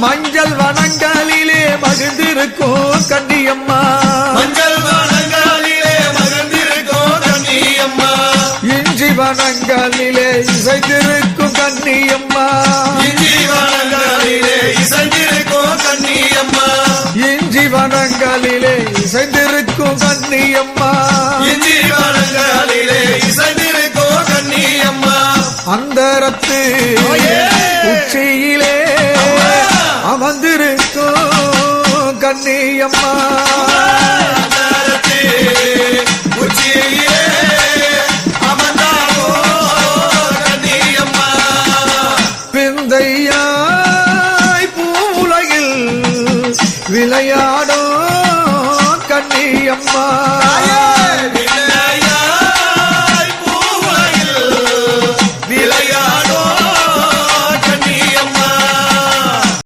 மஞ்சள் வனங்களிலே மகிழ்ந்திருக்கும் கன்னியம்மா மஞ்சள் வனங்களிலே மகிழ்ந்திருக்கும் கன்னியம்மா இஞ்சி வனங்களிலே இசைந்திருக்கும் கன்னியம்மா இஞ்சி வனங்களிலே இசைந்திருக்கும் கன்னியம்மா இஞ்சி வனங்களிலே இசைந்திருக்கும் கன்னியம்மா இஞ்சி வனங்களிலே இசைந்திருக்கும் கன்னியம்மா அந்தரத்து உச்சியிலே அமர்ந்திருக்கும் கன்னியம்மா